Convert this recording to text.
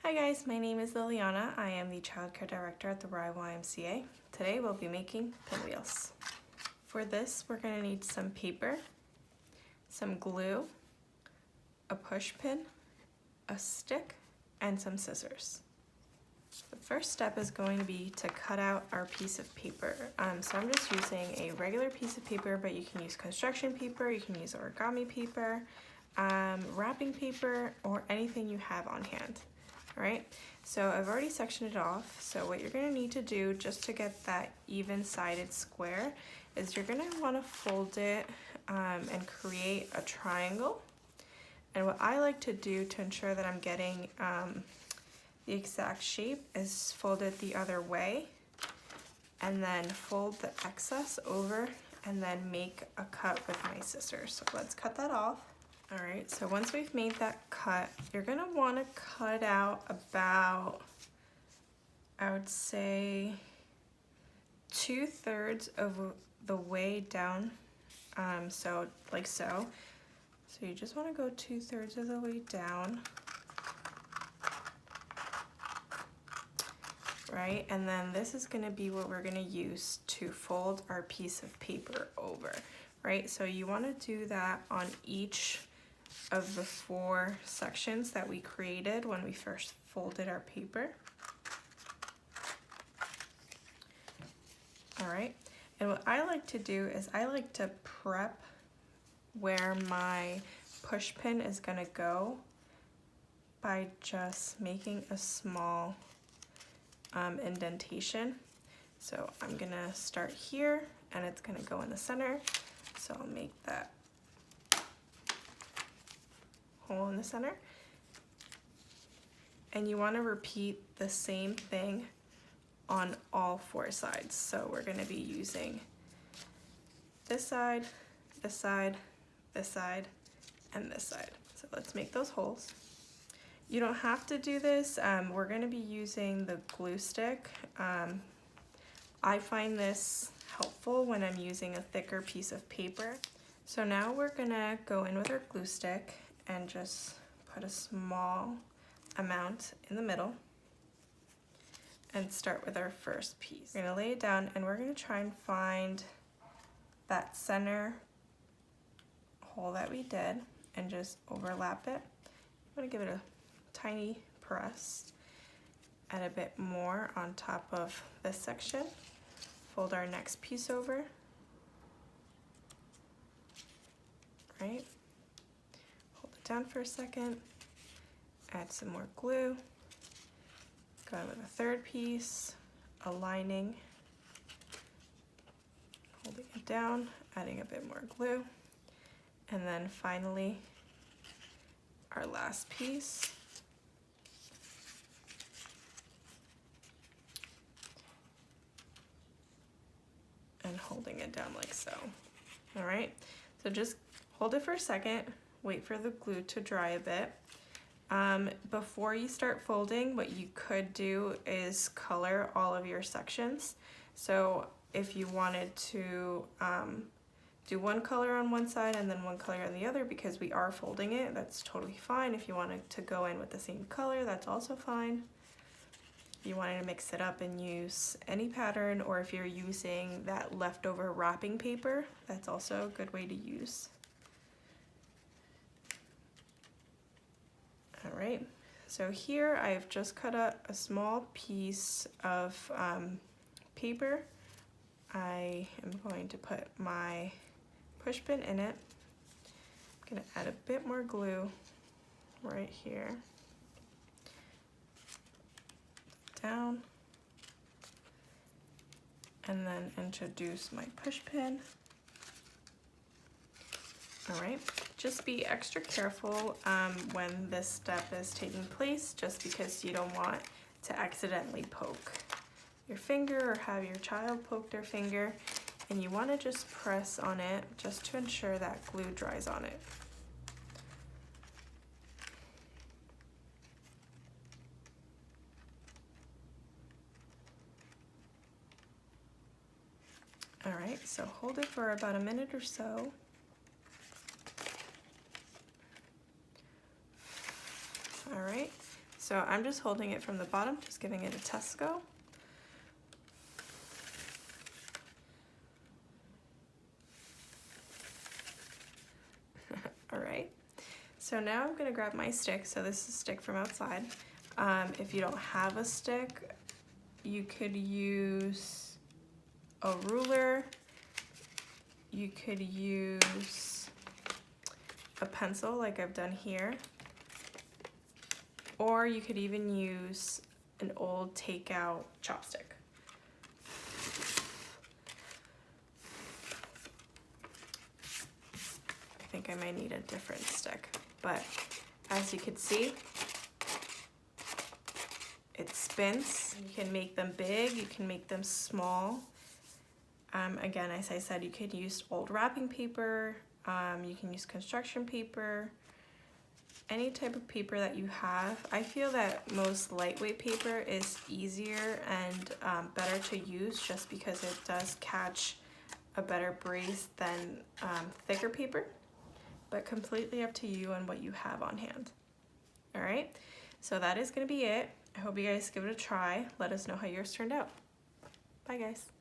Hi guys, my name is Liliana. I am the Child Care Director at the Rye YMCA. Today we'll be making pinwheels. For this, we're going to need some paper, some glue, a push pin, a stick, and some scissors. The first step is going to be to cut out our piece of paper. So I'm just using a regular piece of paper, but you can use construction paper, you can use origami paper, wrapping paper, or anything you have on hand. All right, so I've already sectioned it off. So what you're gonna need to do just to get that even-sided square is you're gonna wanna fold it and create a triangle. And what I like to do to ensure that I'm getting the exact shape is fold it the other way and then fold the excess over and then make a cut with my scissors. So let's cut that off. All right, so once we've made that cut, you're gonna wanna cut out about, I would say, 2/3 of the way down, so like so. So you just wanna go 2/3 of the way down, right? And then this is gonna be what we're gonna use to fold our piece of paper over, right? So you wanna do that on each of the 4 sections that we created when we first folded our paper. All right, and what I like to do is I like to prep where my push pin is gonna go by just making a small indentation. So I'm gonna start here and it's gonna go in the center. So I'll make that hole in the center. And you want to repeat the same thing on all 4 sides. So we're going to be using this side, this side, this side, and this side. So let's make those holes. You don't have to do this. We're going to be using the glue stick. I find this helpful when I'm using a thicker piece of paper. So now we're going to go in with our glue stick and just put a small amount in the middle and start with our first piece. We're gonna lay it down and we're gonna try and find that center hole that we did and just overlap it. I'm gonna give it a tiny press, add a bit more on top of this section, fold our next piece over, right? Down for a second, add some more glue, go in with a 3rd piece, aligning, holding it down, adding a bit more glue, and then finally our last piece. And holding it down like so. All right, so just hold it for a second, wait for the glue to dry a bit. Before you start folding, what you could do is color all of your sections. So if you wanted to do one color on one side and then one color on the other, because we are folding it, that's totally fine. If you wanted to go in with the same color, that's also fine. If you wanted to mix it up and use any pattern, or if you're using that leftover wrapping paper, that's also a good way to use. All right, so here I've just cut out a small piece of paper. I am going to put my push pin in it. I'm gonna add a bit more glue right here. Down. And then introduce my push pin. All right, just be extra careful when this step is taking place, just because you don't want to accidentally poke your finger or have your child poke their finger, and you want to just press on it just to ensure that glue dries on it. All right, so hold it for about a minute or so. All right, So I'm just holding it from the bottom, just giving it a test go. All right, so now I'm gonna grab my stick. So this is a stick from outside. If you don't have a stick, you could use a ruler, you could use a pencil like I've done here, or you could even use an old takeout chopstick. I think I might need a different stick, but as you can see, it spins. You can make them big, you can make them small. Again, as I said, you could use old wrapping paper, you can use construction paper, any type of paper that you have. I feel that most lightweight paper is easier and better to use just because it does catch a better breeze than thicker paper, but completely up to you and what you have on hand. All right, so that is gonna be it. I hope you guys give it a try. Let us know how yours turned out. Bye guys.